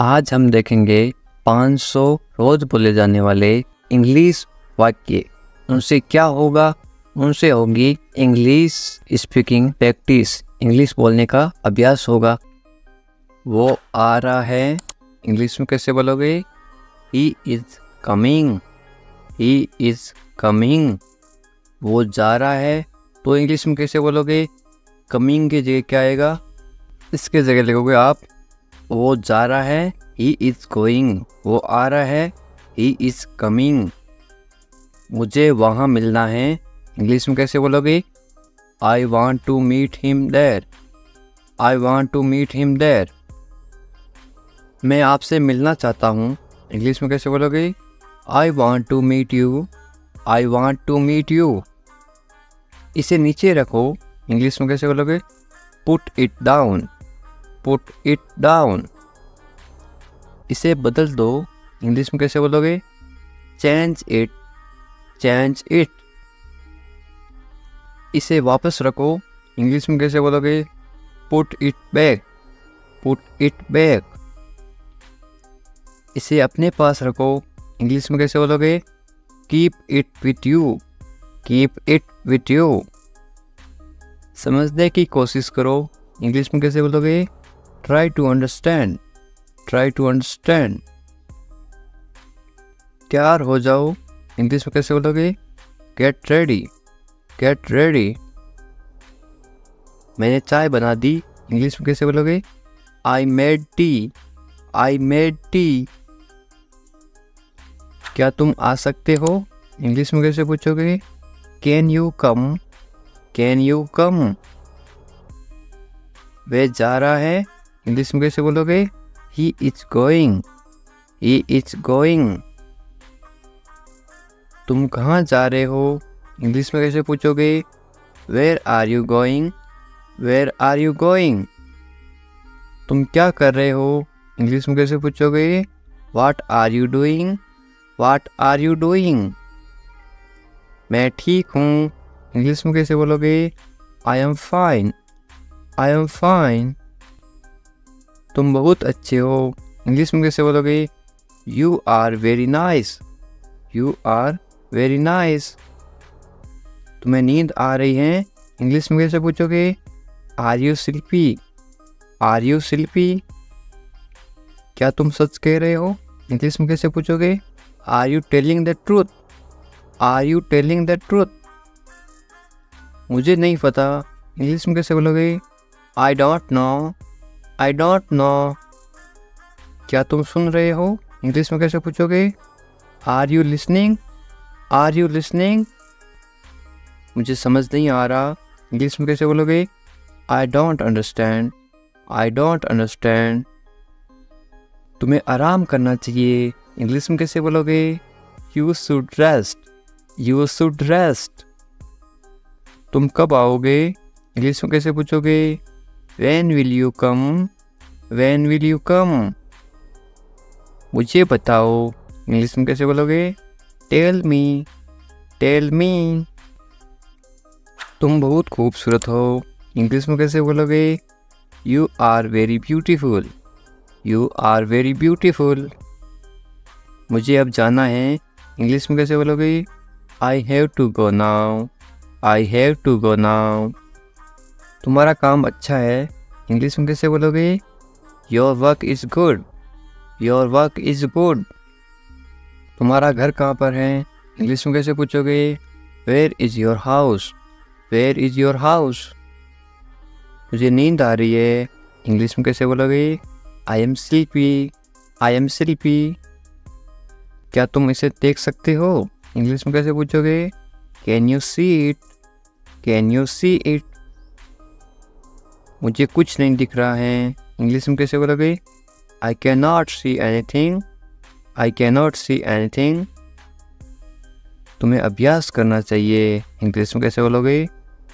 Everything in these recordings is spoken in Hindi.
आज हम देखेंगे 500 रोज बोले जाने वाले इंग्लिश वाक्य। उनसे क्या होगा? उनसे होगी इंग्लिश स्पीकिंग प्रैक्टिस, इंग्लिश बोलने का अभ्यास होगा। वो आ रहा है, इंग्लिश में कैसे बोलोगे? He is coming, he is coming. वो जा रहा है, तो इंग्लिश में कैसे बोलोगे? कमिंग की जगह क्या आएगा? इसके जगह लिखोगे आप वो जा रहा है, ही इज गोइंग। वो आ रहा है, ही इज कमिंग। मुझे वहाँ मिलना है, इंग्लिश में कैसे बोलोगे? I want to meet him there, I want to meet him there. मैं आपसे मिलना चाहता हूँ, इंग्लिश में कैसे बोलोगे? I want to meet you, I want to meet you. इसे नीचे रखो, इंग्लिश में कैसे बोलोगे? Put it down, put it down. इसे बदल दो, इंग्लिश में कैसे बोलोगे? Change it, change it. इसे वापस रखो, इंग्लिश में कैसे बोलोगे? Put it back, put it back. इसे अपने पास रखो, इंग्लिश में कैसे बोलोगे? Keep it with you, keep it with you. समझने की कोशिश करो, इंग्लिश में कैसे बोलोगे? Try to understand, try to understand. तैयार हो जाओ, इंग्लिश में कैसे बोलोगे? Get ready, get ready. मैंने चाय बना दी, इंग्लिश में कैसे बोलोगे? I made tea, I made tea. क्या तुम आ सकते हो? इंग्लिश में कैसे पूछोगे? Can you come, can you come. वह जा रहा है, इंग्लिश में कैसे बोलोगे? He is going, he is going. तुम कहाँ जा रहे हो? इंग्लिश में कैसे पूछोगे? Where are you going, where are you going. तुम क्या कर रहे हो? इंग्लिश में कैसे पूछोगे? What are you doing, what are you doing. मैं ठीक हूँ, इंग्लिश में कैसे बोलोगे? I am fine, I am fine. तुम बहुत अच्छे हो, इंग्लिश में कैसे बोलोगे? You are very nice, you are very nice. तुम्हें नींद आ रही है, इंग्लिश में कैसे पूछोगे? Are you sleepy, are you sleepy. क्या तुम सच कह रहे हो? इंग्लिश में कैसे पूछोगे? Are you telling the truth, are you telling the truth. मुझे नहीं पता, इंग्लिश में कैसे बोलोगे? I don't know, I don't know. क्या तुम सुन रहे हो? इंग्लिश में कैसे पूछोगे? Are you listening, are you listening. मुझे समझ नहीं आ रहा, इंग्लिश में कैसे बोलोगे? I don't understand, I don't understand. तुम्हें आराम करना चाहिए, इंग्लिश में कैसे बोलोगे? You should rest, you should rest. तुम कब आओगे? इंग्लिश में कैसे पूछोगे? When will you come, when will you come। मुझे बताओ, इंग्लिश में कैसे बोलोगे? Tell me, tell me। तुम बहुत खूबसूरत हो, इंग्लिश में कैसे बोलोगे? You are very beautiful, you are very beautiful। मुझे अब जाना है, इंग्लिश में कैसे बोलोगे? I have to go now, I have to go now। तुम्हारा काम अच्छा है, इंग्लिश में कैसे बोलोगे? Your work is good, your work is good. तुम्हारा घर कहाँ पर है, इंग्लिश में कैसे पूछोगे? Where is your house, where is your house. मुझे नींद आ रही है, इंग्लिश में कैसे बोलोगे? I am sleepy, I am sleepy. क्या तुम इसे देख सकते हो? इंग्लिश में कैसे पूछोगे? Can you see it, can you see it. मुझे कुछ नहीं दिख रहा है, इंग्लिश में कैसे बोलोगे? I can not see anything, I can not see anything. तुम्हें अभ्यास करना चाहिए, इंग्लिश में कैसे बोलोगे?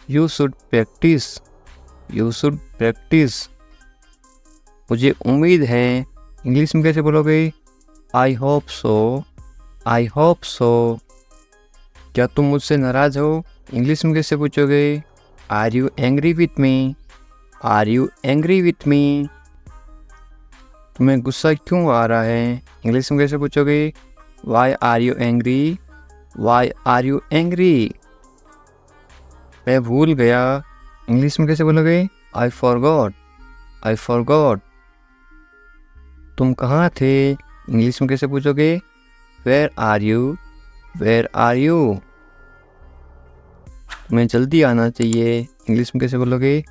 You should practise, you should practise. मुझे उम्मीद है, इंग्लिश में कैसे बोलोगे? I hope so, I hope so. क्या तुम मुझसे नाराज़ हो? इंग्लिश में कैसे पूछोगे? Are you angry with me, are you angry with me. तुम्हें गुस्सा क्यों आ रहा है? इंग्लिश में कैसे पूछोगे? Why are you angry? Why are you angry? मैं भूल गया। इंग्लिश में कैसे बोलोगे? I forgot. I forgot. तुम कहाँ थे? इंग्लिश में कैसे पूछोगे? Where are you? Where are you? तुम्हें जल्दी आना चाहिए। इंग्लिश में कैसे बोलोगे?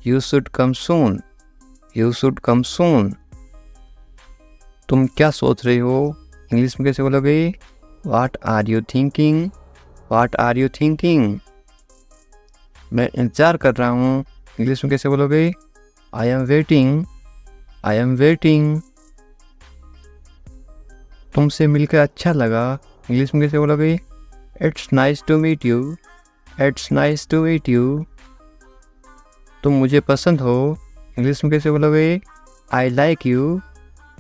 You should come soon. You should come soon. तुम क्या सोच रहे हो? इंग्लिश में कैसे बोलोगे? What are you thinking? What are you thinking? मैं इंतज़ार कर रहा हूँ। इंग्लिश में कैसे बोलोगे? I am waiting. I am waiting. तुमसे मिलकर अच्छा लगा। इंग्लिश में कैसे बोलोगे? It's nice to meet you. It's nice to meet you. तुम मुझे पसंद हो। इंग्लिश में कैसे बोलोगे? I like you.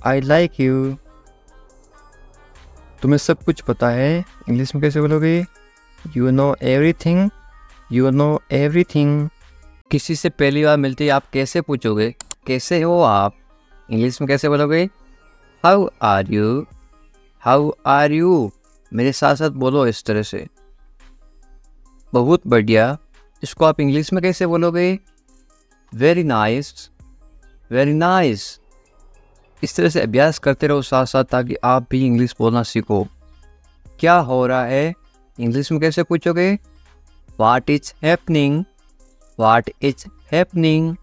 I like you. तुम्हें सब कुछ पता है। इंग्लिश में कैसे बोलोगे? You know everything. You know everything. किसी से पहली बार मिलते ही आप कैसे पूछोगे? कैसे हो आप? इंग्लिश में कैसे बोलोगे? How are you? How are you? मेरे साथ साथ बोलो इस तरह से। बहुत बढ़िया। इसको आप इंग्लिश में कैसे बोलोगे? Very nice. Very nice. इस तरह से अभ्यास करते रहो साथ साथ, ताकि आप भी इंग्लिश बोलना सीखो। क्या हो रहा है? इंग्लिश में कैसे पूछोगे? What is happening? What is happening?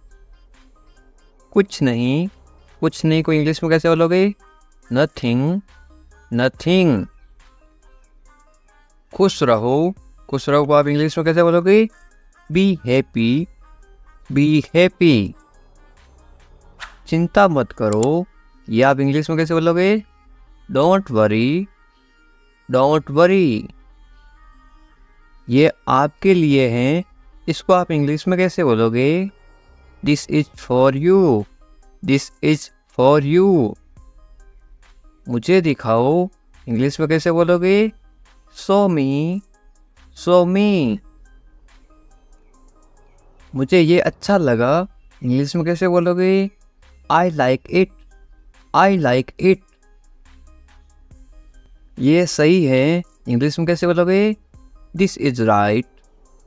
कुछ नहीं। कुछ नहीं को इंग्लिश में कैसे बोलोगे? Nothing. Nothing. खुश रहो। खुश रहो को आप इंग्लिश में कैसे बोलोगे? Be happy. Be happy. चिंता मत करो, ये आप इंग्लिश में कैसे बोलोगे? Don't worry. Don't worry. ये आपके लिए हैं, इसको आप इंग्लिश में कैसे बोलोगे? This is for you. This is for you. मुझे दिखाओ, इंग्लिश में कैसे बोलोगे? शो मी। शो मी। मुझे ये अच्छा लगा, इंग्लिश में कैसे बोलोगे? I like it. I like it. ये सही है, इंग्लिश में कैसे बोलोगे? This is right.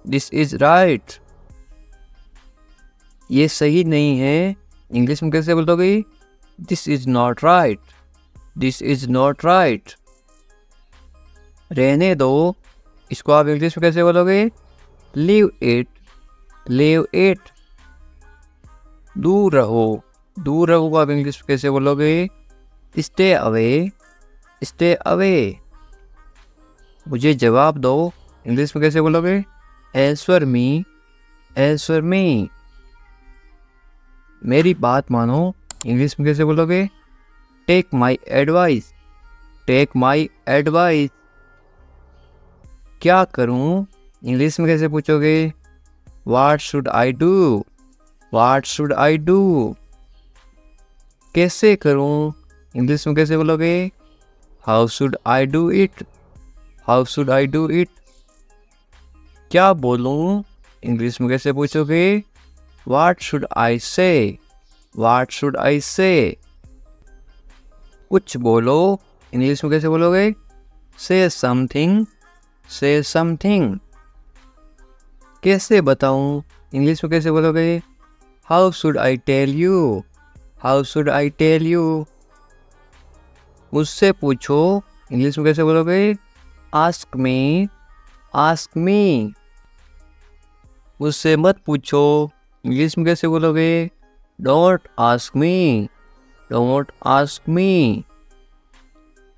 This is right. ये सही नहीं है, इंग्लिश में कैसे बोलोगे? This is not right. This is not right. रहने दो, इसको आप इंग्लिश में कैसे बोलोगे? Leave it. Leave it. दूर रहो। दूर रहो को आप इंग्लिश में कैसे बोलोगे? Stay away. Stay away. मुझे जवाब दो, इंग्लिश में कैसे बोलोगे? Answer me. Answer me. मेरी बात मानो, इंग्लिश में कैसे बोलोगे? Take my advice. Take my advice. क्या करूं? इंग्लिश में कैसे पूछोगे? What should I do? What should I do? कैसे करूं? इंग्लिश में कैसे बोलोगे? How should I do it? How should I do it? क्या बोलूं? इंग्लिश में कैसे पूछोगे? What should I say? What should I say? कुछ बोलो, इंग्लिश में कैसे बोलोगे? Say something. Say something. कैसे बताऊं? इंग्लिश में कैसे बोलोगे? How should I tell you? How should I tell you? मुझसे पूछो, इंग्लिश में कैसे बोलोगे? Ask me. Ask me. मुझसे मत पूछो, इंग्लिश में कैसे बोलोगे? Don't ask me. Don't ask me.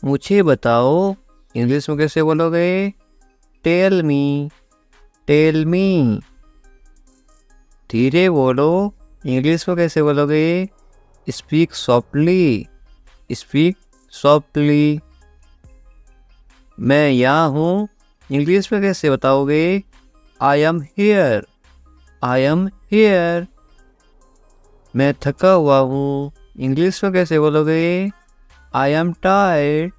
मुझे बताओ, इंग्लिश में कैसे बोलोगे? Tell me. Tell me. धीरे बोलो, इंग्लिश में कैसे बोलोगे? Speak softly. Speak softly. मैं यहाँ हूँ, इंग्लिश में कैसे बताओगे? I am here. I am here. मैं थका हुआ हूँ, इंग्लिश में कैसे बोलोगे? I am tired.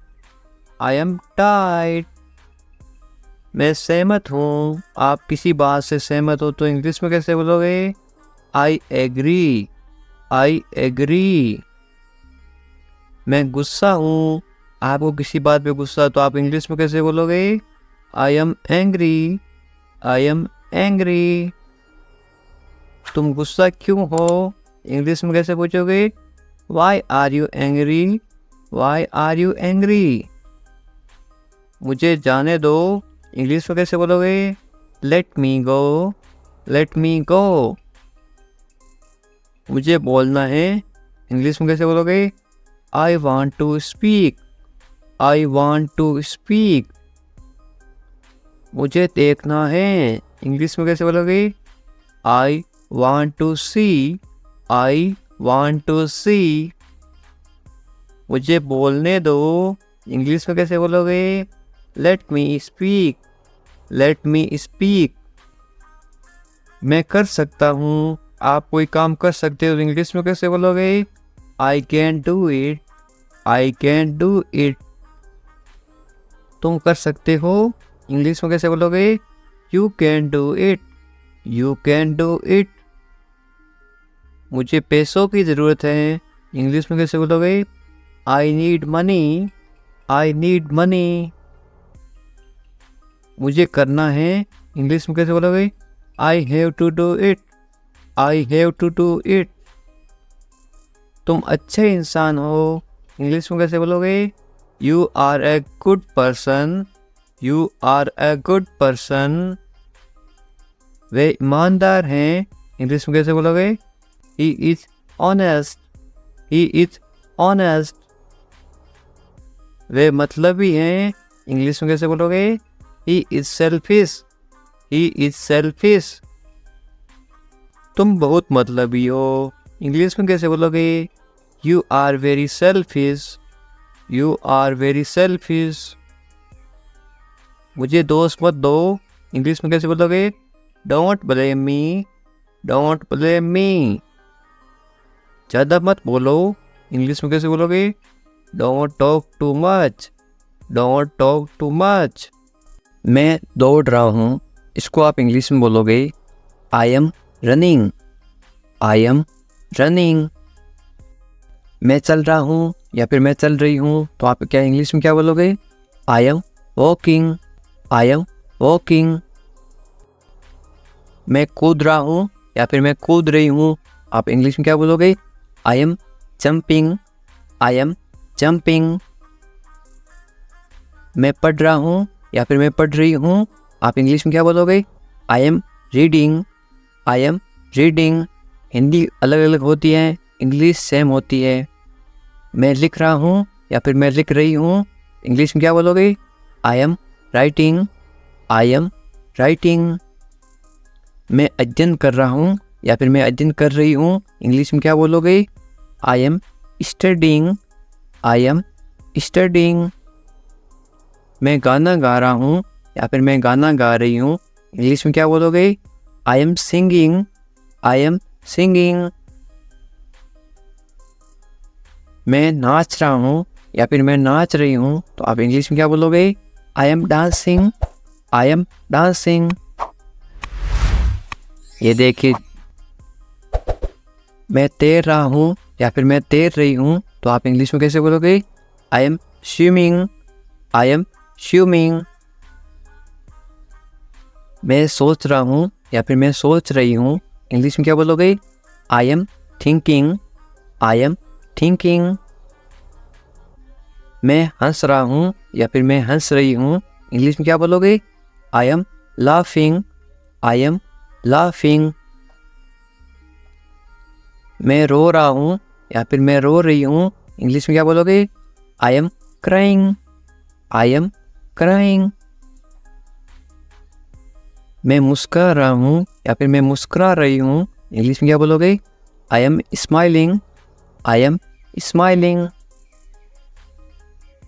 I am tired. मैं सहमत हूँ, आप किसी बात से सहमत हो तो इंग्लिश में कैसे बोलोगे? I agree. I agree. मैं गुस्सा हूँ। आपको किसी बात पे गुस्सा तो आप इंग्लिश में कैसे बोलोगे? I am angry, I am angry. तुम गुस्सा क्यों हो? इंग्लिश में कैसे पूछोगे? Why are you angry, why are you angry. मुझे जाने दो, इंग्लिश में कैसे बोलोगे? Let me go, let me go. मुझे बोलना है, इंग्लिश में कैसे बोलोगे? I want to speak, I want to speak. मुझे देखना है, इंग्लिश में कैसे बोलोगे? I want to see, I want to see. मुझे बोलने दो, इंग्लिश में कैसे बोलोगे? Let me speak, let me speak. मैं कर सकता हूँ, आप कोई काम कर सकते हो, इंग्लिश में कैसे बोलोगे? I can do it, I can do it. तुम कर सकते हो, इंग्लिश में कैसे बोलोगे? You can do it, you can do it. मुझे पैसों की ज़रूरत है, इंग्लिश में कैसे बोलोगे? I need money, I need money. मुझे करना है, इंग्लिश में कैसे बोलोगे? I have to do it, I have to do it. तुम अच्छे इंसान हो, इंग्लिश में कैसे बोलोगे? You are a good person, you are a good person. वे ईमानदार हैं, इंग्लिश में कैसे बोलोगे? He is honest, he is honest. वे मतलबी हैं, इंग्लिश में कैसे बोलोगे? He is selfish, he is selfish. तुम बहुत मतलबी हो, इंग्लिश में कैसे बोलोगे? You are very selfish, you are very selfish. मुझे दोस्त मत दो, इंग्लिश में कैसे बोलोगे? Don't blame me, don't blame me. ज़्यादा मत बोलो, इंग्लिश में कैसे बोलोगे? Don't talk too much, don't talk too much. मैं दौड़ रहा हूँ, इसको आप इंग्लिश में बोलोगे I am running, I am running. मैं चल रहा हूँ या फिर मैं चल रही हूँ, तो आप क्या इंग्लिश में क्या बोलोगे? I am walking, I am walking. मैं कूद रहा हूँ या फिर मैं कूद रही हूँ, आप इंग्लिश में क्या बोलोगे? I M jumping, I am jumping. मैं पढ़ रहा हूँ या फिर मैं पढ़ रही हूँ, आप इंग्लिश में क्या बोलोगे? I am reading, I am reading. Hindi अलग अलग होती है, इंग्लिश सेम होती है। मैं लिख रहा हूँ या फिर मैं लिख रही हूँ, इंग्लिश में क्या बोलोगे? I am writing, I am writing. मैं अध्ययन कर रहा हूँ या फिर मैं अध्ययन कर रही हूँ, इंग्लिश में क्या बोलोगे? I am studying, I am studying. मैं गाना गा रहा हूँ या फिर मैं गाना गा रही हूँ, इंग्लिश में क्या बोलोगे? I am singing, I am singing. मैं नाच रहा हूँ या फिर मैं नाच रही हूँ, तो आप इंग्लिश में क्या बोलोगे? I M dancing, I am dancing. ये देखिए, मैं तैर रहा हूँ या फिर मैं तैर रही हूँ, तो आप इंग्लिश में कैसे बोलोगे? I M swimming, I am swimming. मैं सोच रहा हूँ या फिर मैं सोच रही हूँ, इंग्लिश में क्या बोलोगे? I am thinking, I am thinking. मैं हंस रहा हूँ या फिर मैं हंस रही हूँ, इंग्लिश में क्या बोलोगे? I am laughing, I am laughing. मैं रो रहा हूँ या फिर मैं रो रही हूँ, इंग्लिश में क्या बोलोगे? I am crying, I am crying. मैं मुस्कुरा रहा हूँ या फिर मैं मुस्कुरा रही हूँ, इंग्लिश में क्या बोलोगे? I am smiling, I am smiling.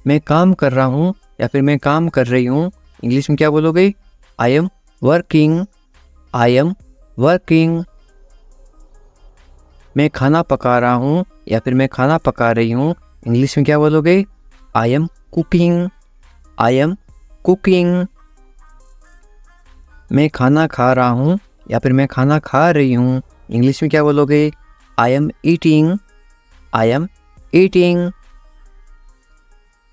मैं काम कर रहा हूँ या फिर मैं काम कर रही हूँ, इंग्लिश में क्या बोलोगे? I am working, I am working. मैं खाना पका रहा हूँ या फिर मैं खाना पका रही हूँ, इंग्लिश में क्या बोलोगे? I am cooking, I am cooking. मैं खाना खा रहा हूँ या फिर मैं खाना खा रही हूँ, इंग्लिश में क्या बोलोगे? I am eating, I am eating.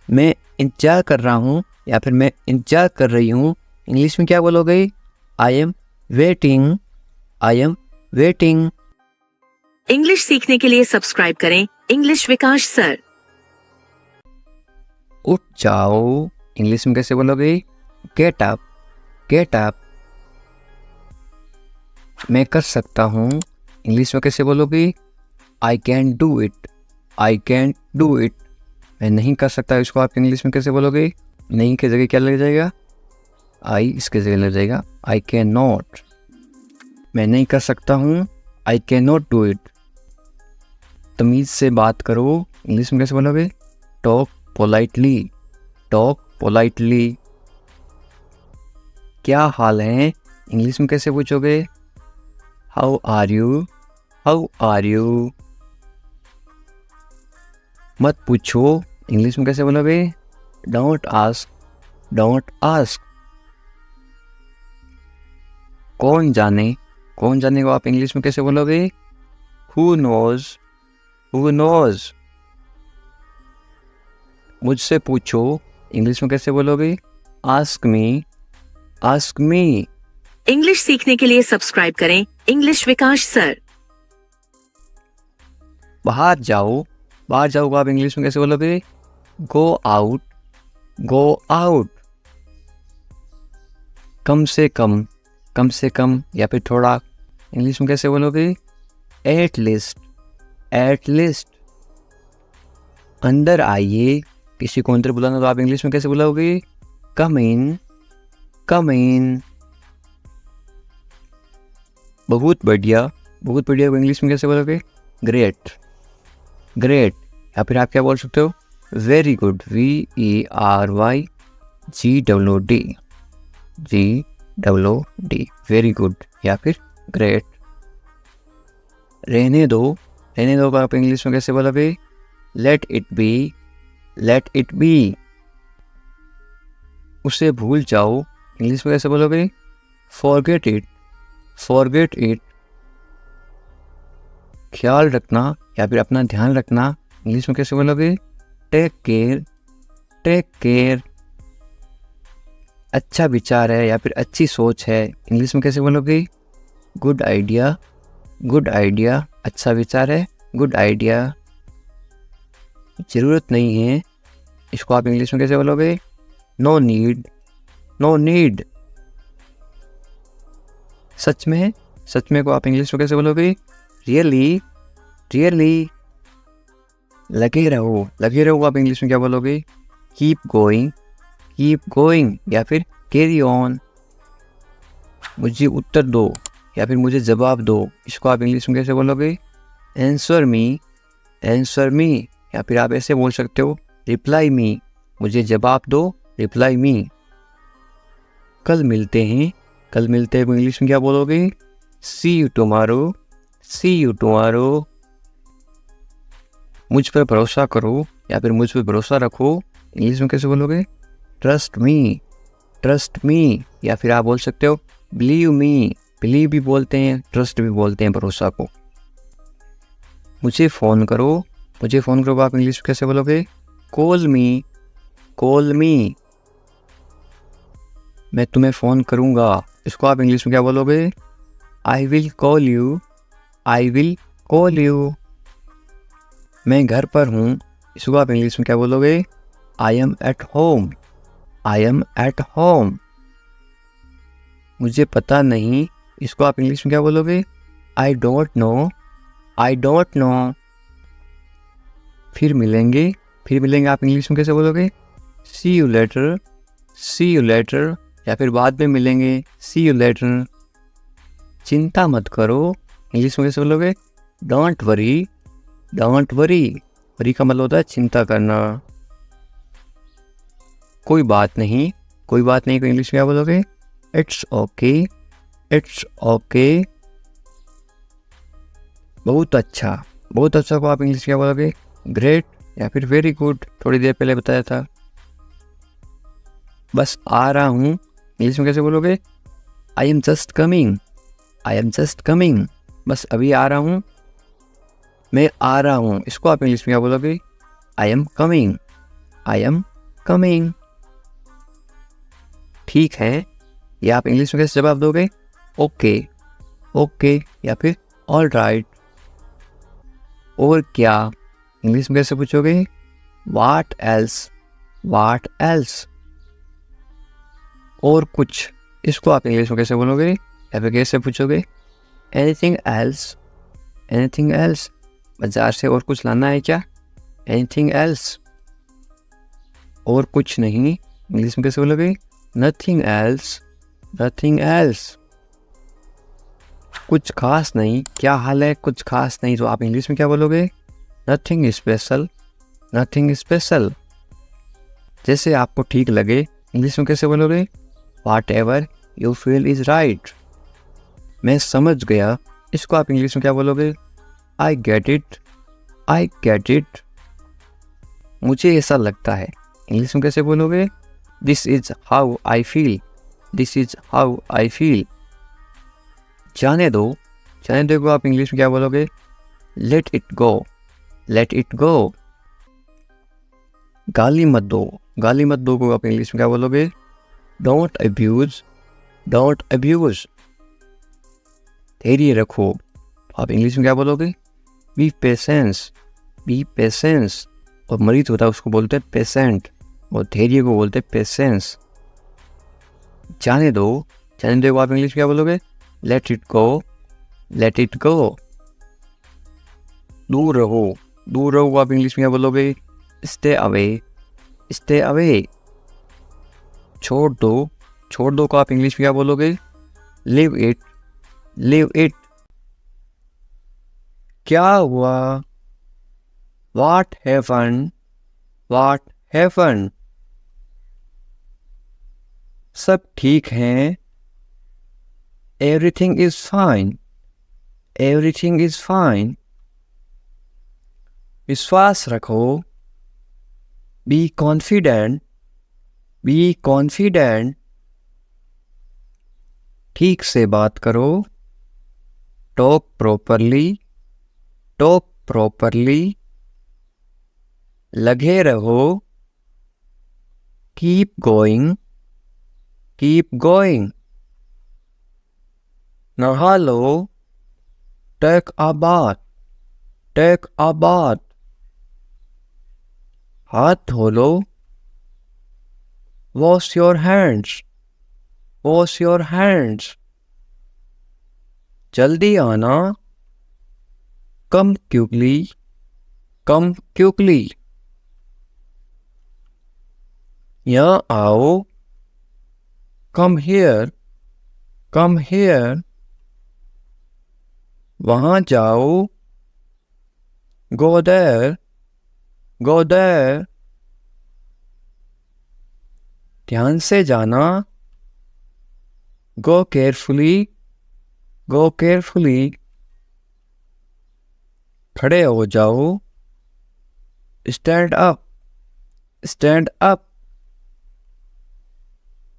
मैं इंतजार कर रहा हूँ या फिर मैं इंतजार कर रही हूँ, इंग्लिश में क्या बोलोगे? I am waiting, I am waiting. English सीखने के लिए सब्सक्राइब करें इंग्लिश विकास सर। उठ जाओ, इंग्लिश में कैसे बोलोगे? Get up, get up. मैं कर सकता हूँ, इंग्लिश में कैसे बोलोगे? I can do it, I can do it. मैं नहीं कर सकता, इसको आप इंग्लिश में कैसे बोलोगे? नहीं की जगह क्या लग जाएगा? आई इसके जगह लग जाएगा आई कैन नॉट। मैं नहीं कर सकता हूँ, I can not do it. तमीज़ से बात करो, इंग्लिश में कैसे बोलोगे? Talk politely, talk politely. क्या हाल है, इंग्लिश में कैसे पूछोगे? How are you, how are you. मत पूछो, इंग्लिश में कैसे बोलोगे? Don't ask, don't ask. कौन जाने, कौन जाने को आप इंग्लिश में कैसे बोलोगे? Who knows, who knows. मुझसे पूछो, इंग्लिश में कैसे बोलोगे? Ask me, ask me. English सीखने के लिए सब्सक्राइब करें इंग्लिश विकास सर। बाहर जाओ, बाहर जाओ को आप इंग्लिश में कैसे बोलोगे? Go out, go out. कम से कम, कम से कम या फिर थोड़ा, इंग्लिश में कैसे बोलोगे? At least, at least. अंदर आइए, किसी को अंदर बुलाना तो आप इंग्लिश में कैसे बुलाओगे? कम इन, कम इन। बहुत बढ़िया, बहुत बढ़िया को इंग्लिश में कैसे बोलोगे? Great, great. या फिर आप क्या बोल सकते हो? Very good, VERYGOOD, GOOD, very good या फिर ग्रेट। रहने दो, रहने दो को आप इंग्लिश में कैसे बोलोगे? Let it be, let it be. उसे भूल जाओ, इंग्लिश में कैसे बोलोगे? Forget it, forget it. ख्याल रखना या फिर अपना ध्यान रखना, इंग्लिश में कैसे बोलोगे? Take care, take care. अच्छा विचार है या फिर अच्छी सोच है, इंग्लिश में कैसे बोलोगे? Good idea, good idea. अच्छा विचार है, गुड आइडिया। ज़रूरत नहीं है, इसको आप इंग्लिश में कैसे बोलोगे? No need, no need. सच में, सच में को आप इंग्लिश में कैसे बोलोगे? Really, really. लगे रहो, लगे रहो आप इंग्लिश में क्या बोलोगे? कीप गोइंग, कीप गोइंग या फिर कैरी ऑन। मुझे उत्तर दो या फिर मुझे जवाब दो, इसको आप इंग्लिश में कैसे बोलोगे? Answer me, answer me. या फिर आप ऐसे बोल सकते हो, रिप्लाई मी, मुझे जवाब दो, रिप्लाई मी। कल मिलते हैं, कल मिलते हैं को इंग्लिश में क्या बोलोगे? See you tomorrow, see you tomorrow. मुझ पर भरोसा करो या फिर मुझ पर भरोसा रखो, इंग्लिश में कैसे बोलोगे? Trust me, trust me. या फिर आप बोल सकते हो बिलीव मी, बिलीव भी बोलते हैं, ट्रस्ट भी बोलते हैं भरोसा को। मुझे फ़ोन करो, मुझे फ़ोन करो आप इंग्लिश में कैसे बोलोगे? कॉल मी, कॉल मी। मैं तुम्हें फ़ोन करूँगा, इसको आप इंग्लिश में क्या बोलोगे? I will call you, I will call you. मैं घर पर हूँ, इसको आप इंग्लिश में क्या बोलोगे? I am at home, I am at home. मुझे पता नहीं, इसको आप इंग्लिश में क्या बोलोगे? I don't know, I don't know. फिर मिलेंगे, फिर मिलेंगे आप इंग्लिश में कैसे बोलोगे? See you later, see you later. या फिर बाद में मिलेंगे, सी यू लेटर। चिंता मत करो, इंग्लिश में कैसे बोलोगे? Don't worry, don't worry. Worry का मतलब होता है चिंता करना। कोई बात नहीं, कोई बात नहीं को इंग्लिश में क्या बोलोगे? It's okay, it's okay. बहुत अच्छा, बहुत अच्छा को आप इंग्लिश क्या बोलोगे? ग्रेट या फिर वेरी गुड, थोड़ी देर पहले बताया था। बस आ रहा हूँ, इंग्लिश में कैसे बोलोगे? I am just coming, I am just coming. बस अभी आ रहा हूँ, मैं आ रहा हूँ, इसको आप इंग्लिश में क्या बोलोगे? I am coming, I am coming. ठीक है, या आप इंग्लिश में कैसे जवाब दोगे? ओके, ओके, या फिर ऑल राइट। और क्या इंग्लिश में कैसे पूछोगे? What else, what else. और कुछ, इसको आप इंग्लिश में कैसे बोलोगे या फिर कैसे पूछोगे? Anything else, anything else. बाजार से और कुछ लाना है क्या? Anything else. और कुछ नहीं, इंग्लिश में कैसे बोलोगे? Nothing else, nothing else. कुछ खास नहीं, क्या हाल है? कुछ खास नहीं, तो आप इंग्लिश में क्या बोलोगे? Nothing special, nothing special. जैसे आपको ठीक लगे, इंग्लिश में कैसे बोलोगे? Whatever you feel is right. मैं समझ गया, इसको आप इंग्लिश में क्या बोलोगे? I get it, I get it. मुझे ऐसा लगता है, इंग्लिश में कैसे बोलोगे? This is how I feel, this is how I feel. जाने दो, जाने दो को आप इंग्लिश में क्या बोलोगे? Let it go, let it go. गाली मत दो, गाली मत दो को आप इंग्लिश में क्या बोलोगे? Don't abuse, don't abuse. धैर्य रखो, आप इंग्लिश में क्या बोलोगे? B patience, B patience. और मरीज होता है उसको बोलते हैं पेशेंट, और धैर्य को बोलते हैं पेशेंस। जाने दो, जाने दो को आप इंग्लिश में क्या बोलोगे? Let it go, let it go. दूर रहो, दूर रहो को आप इंग्लिश में क्या बोलोगे? Stay away, stay away. छोड़ दो, छोड़ दो को आप इंग्लिश में क्या बोलोगे? Live it, live it. क्या हुआ? What happened, what happened. सब ठीक है, everything is fine, everything is fine. विश्वास रखो, बी कॉन्फिडेंट, बी कॉन्फिडेंट। ठीक से बात करो, टॉक प्रॉपरली, टॉक प्रॉपरली। लगे रहो, कीप गोइंग, कीप गोइंग। नहा लो, take a bath, take a bath. हाथ धो लो, wash your hands, wash your hands. जल्दी आना, कम क्विकली, कम क्विकली। यहाँ आओ, कम हियर, कम हियर। वहाँ जाओ, गो देयर, गो देयर। ध्यान से जाना, गो केयरफुली, गो केयरफुली। खड़े हो जाओ, स्टैंड अप, स्टैंड अप।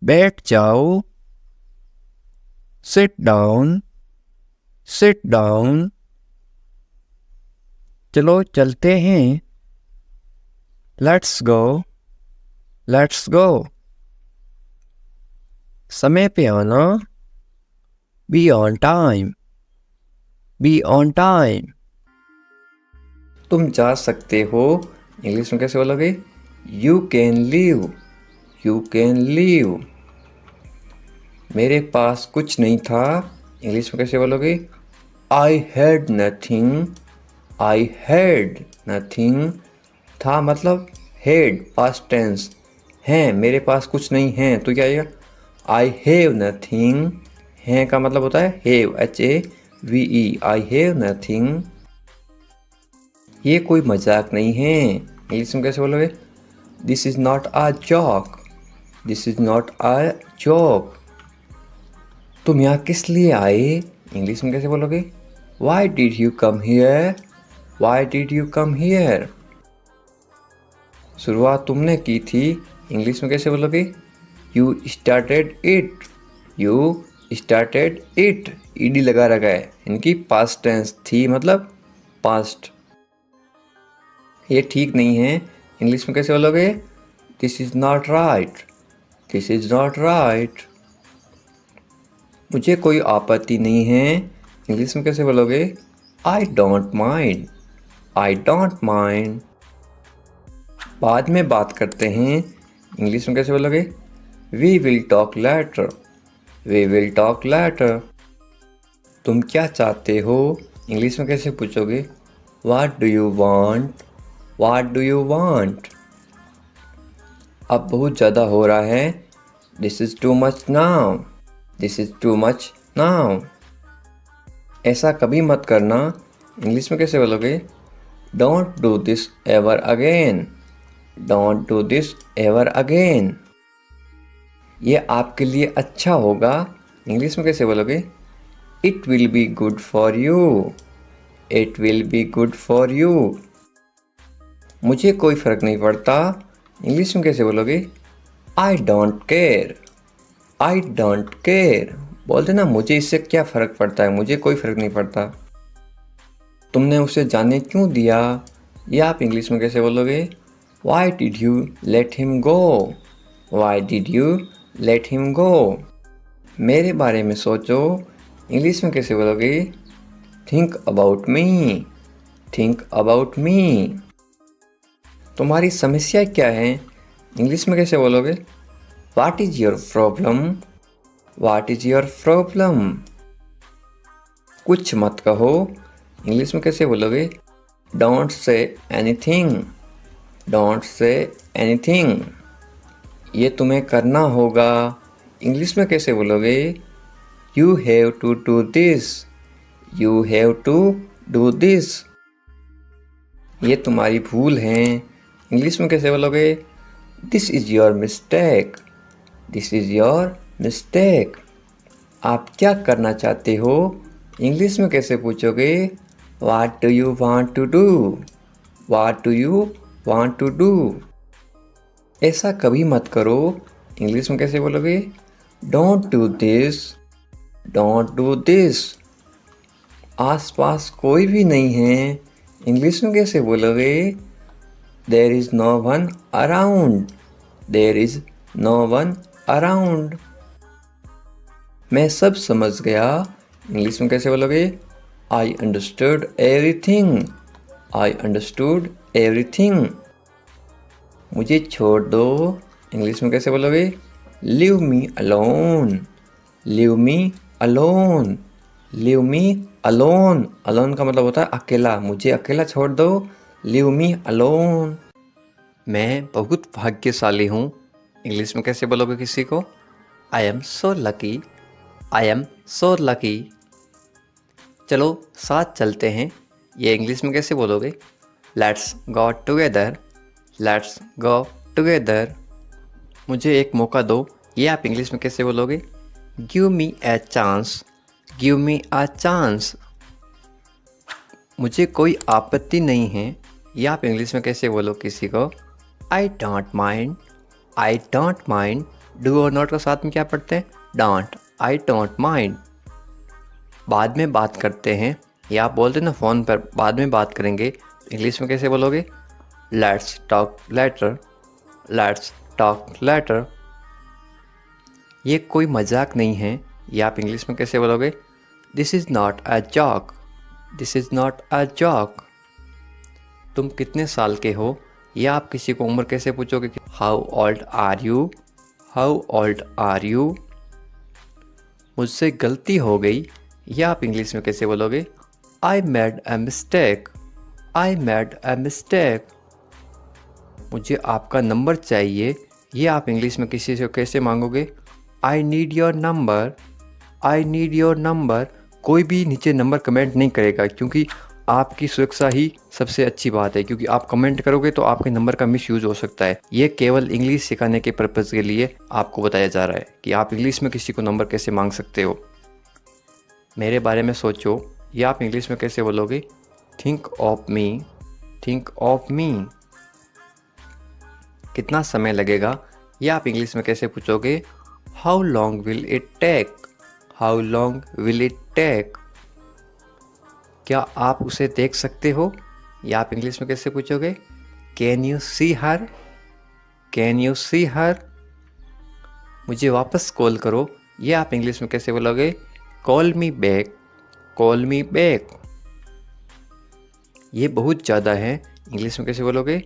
बैठ जाओ, सिट डाउन, सिट डाउन। चलो चलते हैं, लेट्स गो, लेट्स गो। समय पे आना, be on time, be on time. तुम जा सकते हो, इंग्लिश में कैसे बोलोगे? You can leave, you can leave. मेरे पास कुछ नहीं था, इंग्लिश में कैसे बोलोगे? I had nothing, I had nothing. था मतलब हैड, पास्ट टेंस। हैं, मेरे पास कुछ नहीं है, तो क्या आएगा? I have nothing. हैं का मतलब होता है have, HAVE, I have nothing. ये कोई मजाक नहीं है, इंग्लिश में कैसे बोलोगे? This is not a joke, this is not a joke. तुम यहाँ किस लिए आए, इंग्लिश में कैसे बोलोगे? Why did you come here, why did you come here. शुरुआत तुमने की थी, इंग्लिश में कैसे बोलोगे? You started it, you started it. ED लगा रखा है, इनकी पास्ट टेंस थी मतलब पास्ट। ये ठीक नहीं है, इंग्लिश में कैसे बोलोगे? This is not right, this is not right. मुझे कोई आपत्ति नहीं है, इंग्लिश में कैसे बोलोगे? I don't mind, I don't mind. बाद में बात करते हैं, इंग्लिश में कैसे बोलोगे? We will talk later, we will talk later. तुम क्या चाहते हो? इंग्लिश में कैसे पूछोगे? What do you want, what do you want. अब बहुत ज़्यादा हो रहा है, this is too much now, this is too much now. ऐसा कभी मत करना, इंग्लिश में कैसे बोलोगे? Don't do this ever again, don't do this ever again. ये आपके लिए अच्छा होगा, इंग्लिश में कैसे बोलोगे? It will be good for you, it will be good for you. मुझे कोई फ़र्क नहीं पड़ता, इंग्लिश में कैसे बोलोगे? I don't care, I don't care. बोलते ना, मुझे इससे क्या फ़र्क पड़ता है, मुझे कोई फ़र्क नहीं पड़ता। तुमने उसे जाने क्यों दिया? या आप इंग्लिश में कैसे बोलोगे? Why did you let him go, why did you let him go. मेरे बारे में सोचो, इंग्लिश में कैसे बोलोगे? Think about me, think about me. तुम्हारी समस्या क्या है? इंग्लिश में कैसे बोलोगे? What is your problem, what is your problem. कुछ मत कहो, इंग्लिश में कैसे बोलोगे? Don't say anything, don't say anything. ये तुम्हें करना होगा, इंग्लिश में कैसे बोलोगे? You have to do this, you have to do this. ये तुम्हारी भूल है, इंग्लिश में कैसे बोलोगे? This is your mistake, this is your mistake. आप क्या करना चाहते हो? इंग्लिश में कैसे पूछोगे? What do you want to do, what do you want to do. ऐसा कभी मत करो, इंग्लिश में कैसे बोलोगे? Don't do this, don't do this. आसपास कोई भी नहीं है, इंग्लिश में कैसे बोलोगे? There is no one around, there is no one around. मैं सब समझ गया, इंग्लिश में कैसे बोलोगे? I understood everything, I understood everything. मुझे छोड़ दो, इंग्लिश में कैसे बोलोगे? Leave me alone, leave me alone, leave me alone. Alone का मतलब होता है अकेला, मुझे अकेला छोड़ दो, लीव मी अलोन। मैं बहुत भाग्यशाली हूँ, इंग्लिश में कैसे बोलोगे किसी को? I am so lucky, I am so lucky. चलो साथ चलते हैं, ये इंग्लिश में कैसे बोलोगे? Let's go together, let's go together. मुझे एक मौका दो, ये आप इंग्लिश में कैसे बोलोगे? Give me a chance, give me a chance. मुझे कोई आपत्ति नहीं है, ये आप इंग्लिश में कैसे बोलो किसी को? आई don't mind, I don't mind. Do और नॉट का साथ में क्या पढ़ते हैं? Don't, I don't mind. बाद में बात करते हैं, या आप बोलते ना फ़ोन पर बाद में बात करेंगे, इंग्लिश में कैसे बोलोगे? Let's talk later, let's talk later. ये कोई मजाक नहीं है, या आप इंग्लिश में कैसे बोलोगे? This is not a joke, this is not a joke. तुम कितने साल के हो, या आप किसी को उम्र कैसे पूछोगे? How old are you, how old are you. मुझसे गलती हो गई, या आप इंग्लिश में कैसे बोलोगे? I made a mistake, I made a mistake. मुझे आपका नंबर चाहिए, ये आप इंग्लिश में किसी से कैसे मांगोगे? I need your number, I need your number. कोई भी नीचे नंबर कमेंट नहीं करेगा, क्योंकि आपकी सुरक्षा ही सबसे अच्छी बात है, क्योंकि आप कमेंट करोगे तो आपके नंबर का मिसयूज़ हो सकता है। ये केवल इंग्लिश सिखाने के पर्पज़ के लिए आपको बताया जा रहा है कि आप इंग्लिश में किसी को नंबर कैसे मांग सकते हो। मेरे बारे में सोचो, या आप इंग्लिश में कैसे बोलोगे? Think of me, think of me. कितना समय लगेगा, या आप इंग्लिश में कैसे पूछोगे? How long will it take, how long will it take. क्या आप उसे देख सकते हो, या आप इंग्लिश में कैसे पूछोगे? Can you see her, can you see her? मुझे वापस कॉल करो, ये आप इंग्लिश में कैसे बोलोगे? Call me back, call me back. ये बहुत ज़्यादा है, इंग्लिश में कैसे बोलोगे?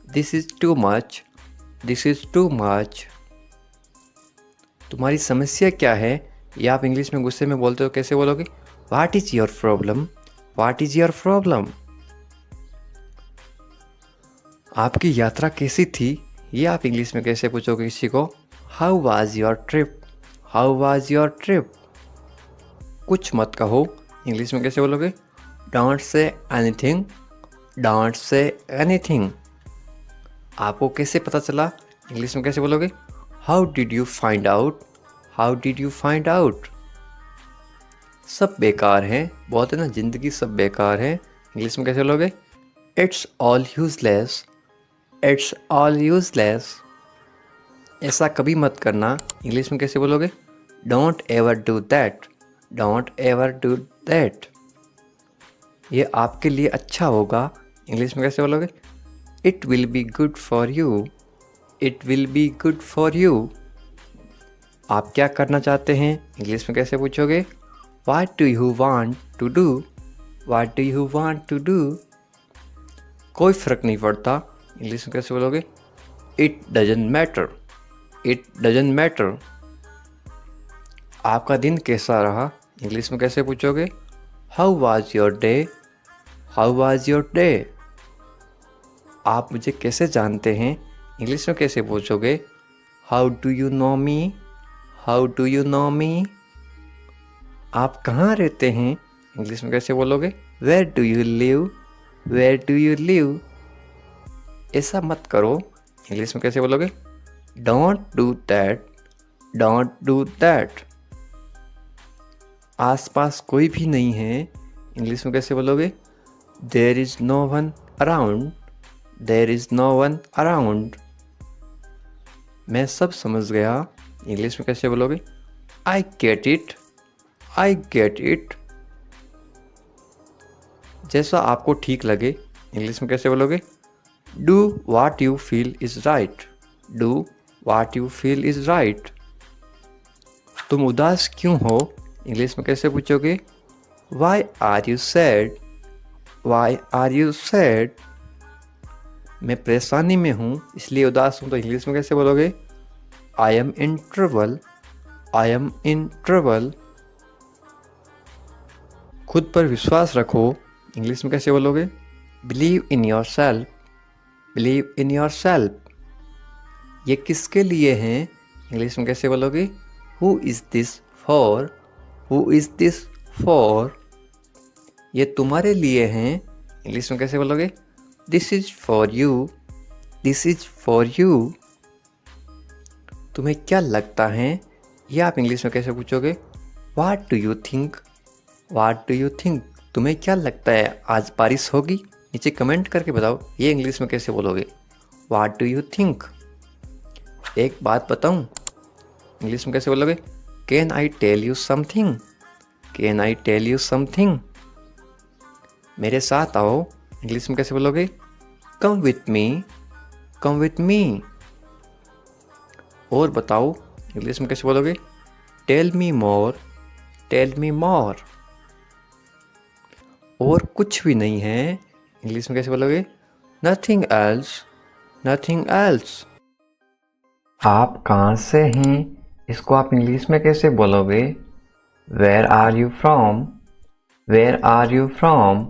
This is too much, this is too much. तुम्हारी समस्या क्या है? ये आप इंग्लिश में गुस्से में बोलते हो, कैसे बोलोगे? What is your problem, what is your problem. आपकी यात्रा कैसी थी? ये आप इंग्लिश में कैसे पूछोगे किसी को? How was your trip, how was your trip. कुछ मत कहो, इंग्लिश में कैसे बोलोगे? Don't say anything, don't say anything. आपको कैसे पता चला? इंग्लिश में कैसे बोलोगे? How did you find out, how did you find out. सब बेकार है, बोलते ना ज़िंदगी सब बेकार है, इंग्लिश में कैसे बोलोगे? It's all useless, it's all useless. ऐसा कभी मत करना, इंग्लिश में कैसे बोलोगे? Don't ever do that, don't ever do that. ये आपके लिए अच्छा होगा, इंग्लिश में कैसे बोलोगे? It will be good for you, it will be good for you. आप क्या करना चाहते हैं? इंग्लिश में कैसे पूछोगे? What do you want to do, what do you want to do. कोई फ़र्क नहीं पड़ता, इंग्लिश में कैसे बोलोगे? It doesn't matter, it doesn't matter. आपका दिन कैसा रहा? इंग्लिश में कैसे पूछोगे? How was your day, how was your day. आप मुझे कैसे जानते हैं? इंग्लिश में कैसे पूछोगे? How do you know me, how do you know me. आप कहाँ रहते हैं? इंग्लिश में कैसे बोलोगे? Where do you live, where do you live. ऐसा मत करो, इंग्लिश में कैसे बोलोगे? Don't do that, don't do that. आसपास कोई भी नहीं है, इंग्लिश में कैसे बोलोगे? There is no one around, there is no one around. मैं सब समझ गया, इंग्लिश में कैसे बोलोगे? I get it, I get it. जैसा आपको ठीक लगे, इंग्लिश में कैसे बोलोगे? Do what you feel is right, do what you feel is right. तुम उदास क्यों हो? इंग्लिश में कैसे पूछोगे? Why are you sad, why are you sad. मैं परेशानी में हूँ इसलिए उदास हूँ, तो इंग्लिश में कैसे बोलोगे? I M in trouble, I am in trouble. खुद पर विश्वास रखो, इंग्लिश में कैसे बोलोगे? Believe in your self, believe in your self. ये किसके लिए हैं? इंग्लिश में कैसे बोलोगे? Who is this for, who is this for. ये तुम्हारे लिए हैं, इंग्लिश में कैसे बोलोगे? This is for you, this is for you. तुम्हें क्या लगता है? ये आप इंग्लिश में कैसे पूछोगे? What do you think, what do you think. तुम्हें क्या लगता है आज बारिश होगी? नीचे कमेंट करके बताओ, ये इंग्लिश में कैसे बोलोगे? What do you think. एक बात बताऊं, इंग्लिश में कैसे बोलोगे? Can I tell you something, can I tell you something. मेरे साथ आओ, इंग्लिश में कैसे बोलोगे? Come with me, come with me. और बताओ, इंग्लिश में कैसे बोलोगे? Tell me more, tell me more. और कुछ भी नहीं है, इंग्लिश में कैसे बोलोगे? Nothing else, nothing else. आप कहाँ से हैं? इसको आप इंग्लिश में कैसे बोलोगे? Where are you from, where are you from.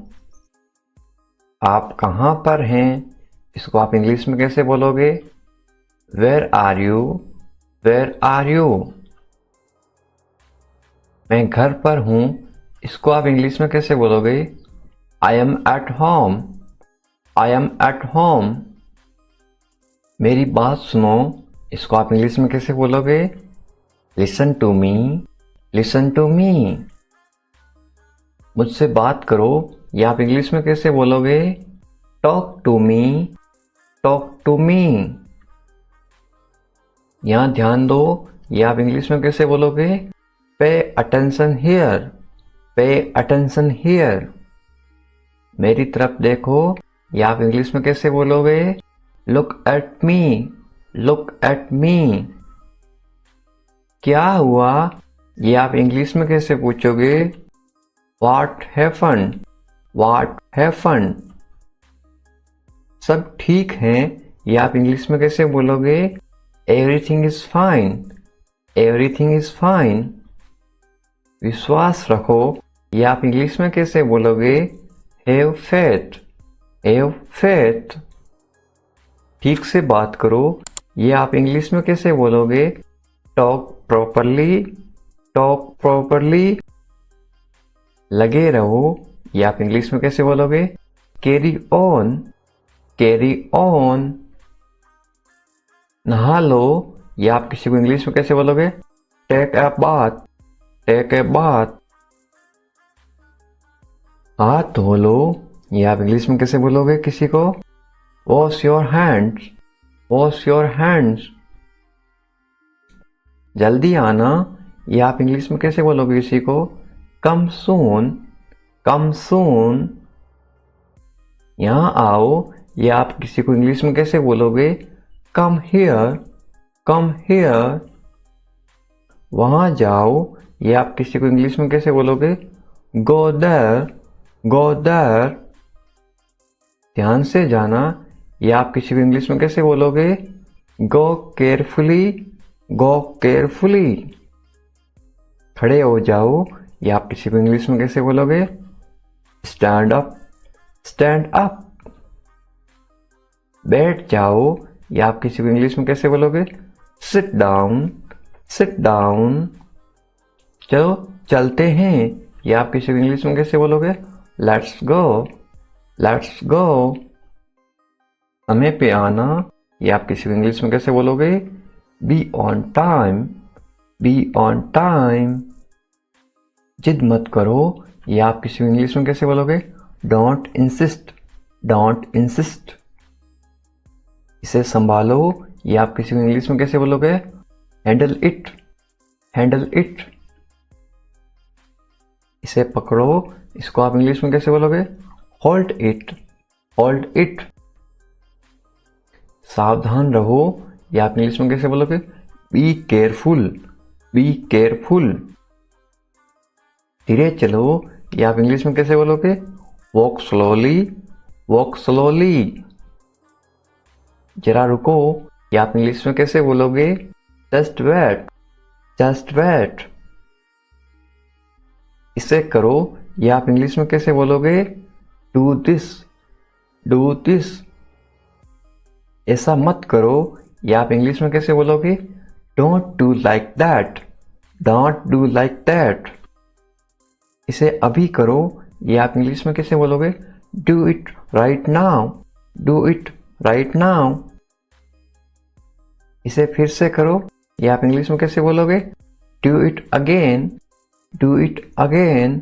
आप कहाँ पर हैं? इसको आप इंग्लिश में कैसे बोलोगे? Where are you, where are you. मैं घर पर हूँ, इसको आप इंग्लिश में कैसे बोलोगे? I am at home, I am at home. मेरी बात सुनो, इसको आप इंग्लिश में कैसे बोलोगे? Listen to me, listen to me. मुझसे बात करो, या आप इंग्लिश में कैसे बोलोगे? Talk to me, talk to me. यहाँ ध्यान दो, या आप इंग्लिश में कैसे बोलोगे? Pay attention here, pay attention here. मेरी तरफ देखो, या आप इंग्लिश में कैसे बोलोगे? Look at me, look at me. क्या हुआ, ये आप इंग्लिश में कैसे पूछोगे? What happened, what happened. सब ठीक है, ये आप इंग्लिश में कैसे बोलोगे? Everything is fine, everything is fine. विश्वास रखो, ये आप इंग्लिश में कैसे बोलोगे? Have faith, have faith. ठीक से बात करो, ये आप इंग्लिश में कैसे बोलोगे? Talk properly, talk properly. लगे रहो, ये आप इंग्लिश में कैसे बोलोगे? Carry on, carry on. नहा लो, ये आप किसी को इंग्लिश में कैसे बोलोगे? Take a bath, take a bath. हाथ धो लो, ये आप इंग्लिश में कैसे बोलोगे किसी को? Wash your hands, wash your hands. जल्दी आना, ये आप इंग्लिश में कैसे बोलोगे किसी को? कम सून, कम सून। यहां आओ, ये आप किसी को इंग्लिश में कैसे बोलोगे? Come here, come here. वहां जाओ, ये आप किसी को इंग्लिश में कैसे बोलोगे? Go there, go there. ध्यान से जाना, ये आप किसी को इंग्लिश में कैसे बोलोगे? गो केयरफुली, गो केयरफुली। खड़े हो जाओ, ये आप किसी को इंग्लिश में कैसे बोलोगे? Stand up, stand up. बैठ जाओ, ये आप किसी को इंग्लिश में कैसे बोलोगे? Sit down, sit down. चलो चलते हैं, ये आप किसी को इंग्लिश में कैसे बोलोगे? Let's go, let's go. समय पे आना, ये आप किसी को इंग्लिश में कैसे बोलोगे? Be on time, be on time. जिद मत करो, ये आप किसी को इंग्लिश में कैसे बोलोगे? Don't insist, don't insist. इसे संभालो, ये आप किसी को इंग्लिश में कैसे बोलोगे? Handle it, handle it. इसे पकड़ो, इसको आप इंग्लिश में कैसे बोलोगे? Hold it, hold it. सावधान रहो, ये आप इंग्लिश में कैसे बोलोगे? Be careful, be careful. धीरे चलो, ये आप इंग्लिश में कैसे बोलोगे? Walk slowly, walk slowly. जरा रुको, ये आप इंग्लिश में कैसे बोलोगे? Just wait, just wait. इसे करो, ये आप इंग्लिश में कैसे बोलोगे? Do this, do this. ऐसा मत करो, ये आप इंग्लिश में कैसे बोलोगे? Don't do like that, don't do like that. इसे अभी करो, ये आप इंग्लिश में कैसे बोलोगे? Do it right now, do it right now. इसे फिर से करो, ये आप इंग्लिश में कैसे बोलोगे? Do it again, do it again.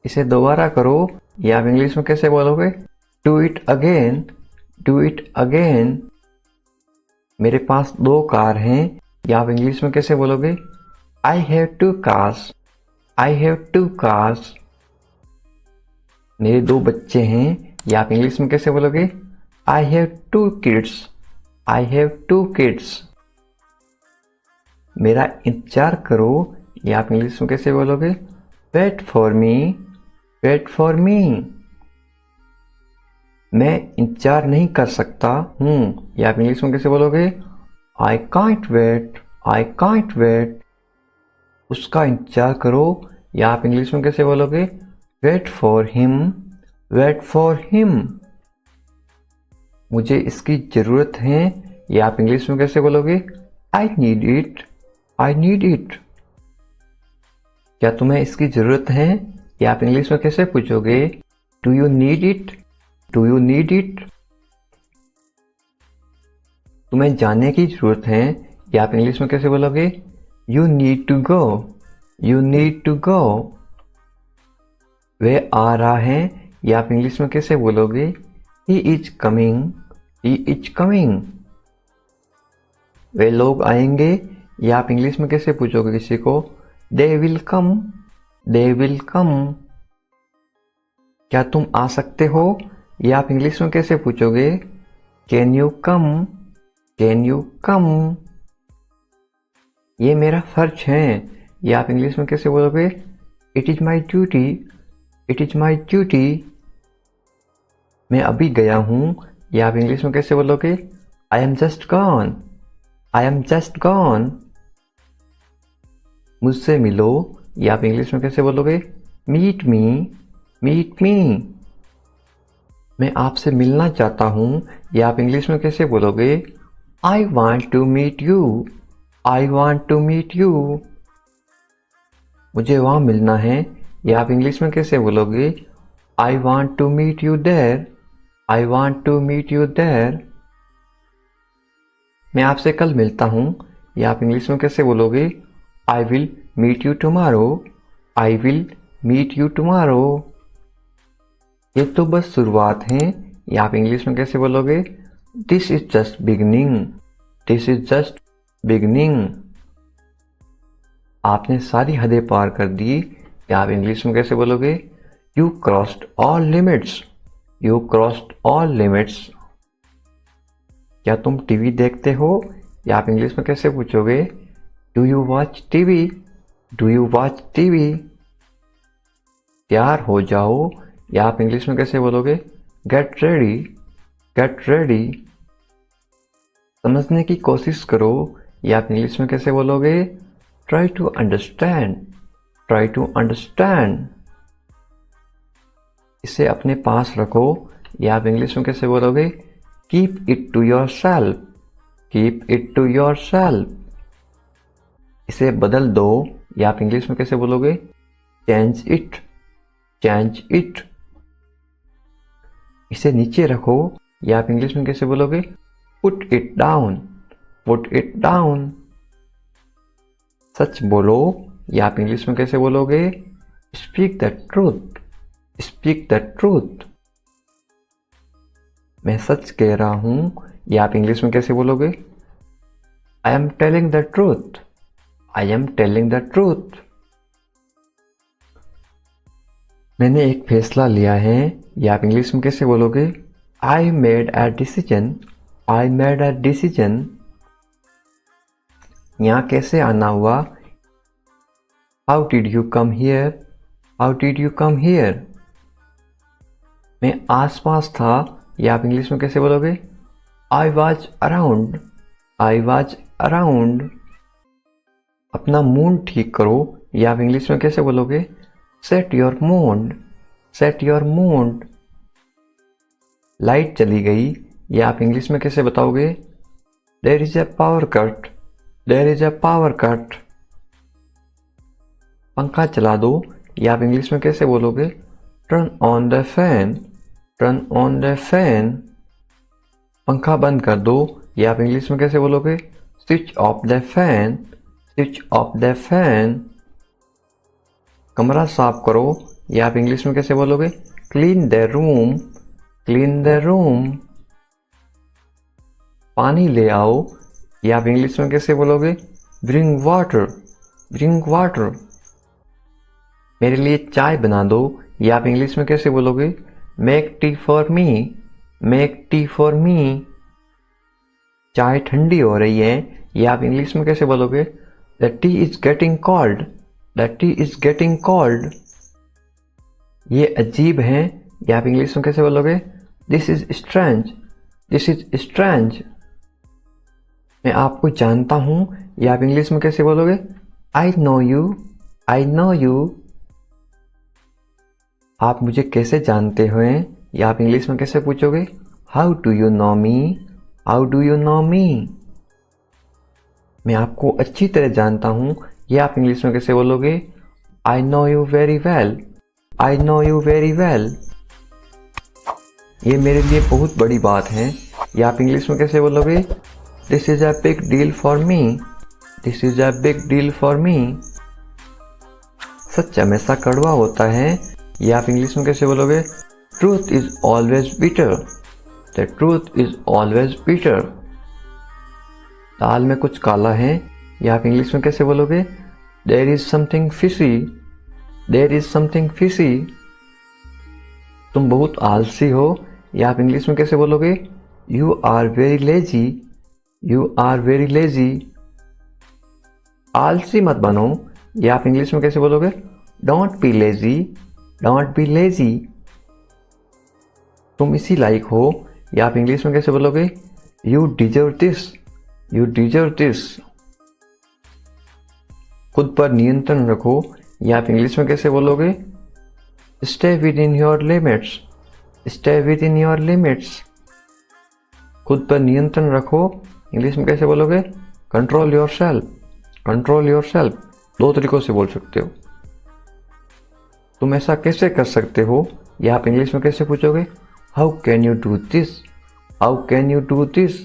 इसे दोबारा करो, ये आप इंग्लिश में कैसे बोलोगे? Do it again, do it again. मेरे पास 2 कार हैं, ये आप इंग्लिश में कैसे बोलोगे? I have 2 cars, I have 2 cars. मेरे 2 बच्चे हैं, ये आप इंग्लिश में कैसे बोलोगे? I have 2 kids, I have 2 kids. मेरा इंतजार करो, ये आप इंग्लिश में कैसे बोलोगे? Wait for me, wait for me. मैं इंतजार नहीं कर सकता हूँ, ये आप इंग्लिश में कैसे बोलोगे? I can't wait, I can't wait. उसका इंतजार करो, या आप इंग्लिश में कैसे बोलोगे? Wait for him, wait for him. मुझे इसकी जरूरत है, या आप इंग्लिश में कैसे बोलोगे? I need it, I need it. क्या तुम्हें इसकी जरूरत है, या आप इंग्लिश में कैसे पूछोगे? Do you need it, do you need it. तुम्हें जाने की जरूरत है, या आप इंग्लिश में कैसे बोलोगे? You need to go, you need to go. वह आ रहा है, या आप इंग्लिश में कैसे बोलोगे? He is coming, he is coming. वे लोग आएंगे, या आप इंग्लिश में कैसे पूछोगे किसी को? They will come, they will come. क्या तुम आ सकते हो, या आप इंग्लिश में कैसे पूछोगे? Can you come, can you कम। ये मेरा फर्ज है, ये आप इंग्लिश में कैसे बोलोगे? It is my duty, it is my duty. मैं अभी गया हूँ, ये आप इंग्लिश में कैसे बोलोगे? I am just gone, I am just gone. मुझसे मिलो, ये आप इंग्लिश में कैसे बोलोगे? Meet me, meet me. मैं आपसे मिलना चाहता हूँ, ये आप इंग्लिश में कैसे बोलोगे? I want to meet you, I want to meet you. मुझे वहाँ मिलना है, ये आप इंग्लिश में कैसे बोलोगे? I want to meet you there, I want to meet you there. मैं आपसे कल मिलता हूँ, ये आप इंग्लिश में कैसे बोलोगे? I will meet you tomorrow, I will meet you tomorrow. ये तो बस शुरुआत है, ये आप इंग्लिश में कैसे बोलोगे? This is just beginning, this is just beginning. आपने सारी हदें पार कर दी, ये आप इंग्लिश में कैसे बोलोगे? You crossed all limits, you crossed all limits. क्या तुम टीवी देखते हो, या आप इंग्लिश में कैसे पूछोगे? Do you watch TV, do you watch TV. तैयार हो जाओ, या आप इंग्लिश में कैसे बोलोगे? Get ready, get ready. समझने की कोशिश करो, या आप इंग्लिश में कैसे बोलोगे? Try to understand, try to understand. इसे अपने पास रखो, या आप इंग्लिश में कैसे बोलोगे? Keep it to yourself, keep it to yourself. इसे बदल दो, या आप इंग्लिश में कैसे बोलोगे? Change it, change it. इसे नीचे रखो, या आप इंग्लिश में कैसे बोलोगे? Put it down, put it down. सच बोलो, या आप इंग्लिश में कैसे बोलोगे? Speak the truth, speak the truth. मैं सच कह रहा हूं, या आप इंग्लिश में कैसे बोलोगे? I am telling the truth, I am telling the truth. मैंने एक फैसला लिया है, या आप इंग्लिश में कैसे बोलोगे? I made a decision, I made a decision. यहाँ कैसे आना हुआ? How did you come here, how did you come here. मैं आसपास था, या आप इंग्लिश में कैसे बोलोगे? I was around, I was around. अपना मूड ठीक करो, या आप इंग्लिश में कैसे बोलोगे? Set your mood, set your mood. Light चली गई, या आप इंग्लिश में कैसे बताओगे? There is a power cut, there is a power cut. पंखा चला दो, या आप इंग्लिश में कैसे बोलोगे? Turn on the fan, turn on the fan. पंखा बंद कर दो, या आप इंग्लिश में कैसे बोलोगे? Switch off the fan, switch off the fan. कमरा साफ करो, या आप इंग्लिश में कैसे बोलोगे? Clean the room, clean the room. पानी ले आओ, या आप इंग्लिश में कैसे बोलोगे? Bring water, bring water. मेरे लिए चाय बना दो, या आप इंग्लिश में कैसे बोलोगे? Make tea for me, make tea for me. चाय ठंडी हो रही है, या आप इंग्लिश में कैसे बोलोगे? The T is getting cold, the T is getting cold. ये अजीब है, या आप इंग्लिश में कैसे बोलोगे? This is strange, this is strange. मैं आपको जानता हूं, या आप इंग्लिश में कैसे बोलोगे? I know you, I know you. आप मुझे कैसे जानते हो, या आप इंग्लिश में कैसे पूछोगे? How do you know me, how do you know me. मैं आपको अच्छी तरह जानता हूं, या आप इंग्लिश में कैसे बोलोगे? I know you very well, I know you very well. ये मेरे लिए बहुत बड़ी बात है, या आप इंग्लिश में कैसे बोलोगे? This is a big deal for me, this is a big deal for me. सच हमेशा कड़वा होता है, या आप इंग्लिश में कैसे बोलोगे? Truth is always bitter, the truth is always bitter. दाल में कुछ काला है, या आप इंग्लिश में कैसे बोलोगे? There is something fishy, there is something fishy. तुम बहुत आलसी हो, या आप इंग्लिश में कैसे बोलोगे? You are very lazy, you are very lazy. आलसी मत बनो, ये आप इंग्लिश में कैसे बोलोगे? Don't be lazy, don't be lazy. तुम इसी लायक हो, ये आप इंग्लिश में कैसे बोलोगे? You deserve this, you deserve this. खुद पर नियंत्रण रखो, ये आप इंग्लिश में कैसे बोलोगे? Stay with in your limits, stay with in your limits. खुद पर नियंत्रण रखो, इंग्लिश में कैसे बोलोगे? Control your self, control your self. दो तरीकों से बोल सकते हो। तुम ऐसा कैसे कर सकते हो, यह आप इंग्लिश में कैसे पूछोगे? How can you do this, how can you do this.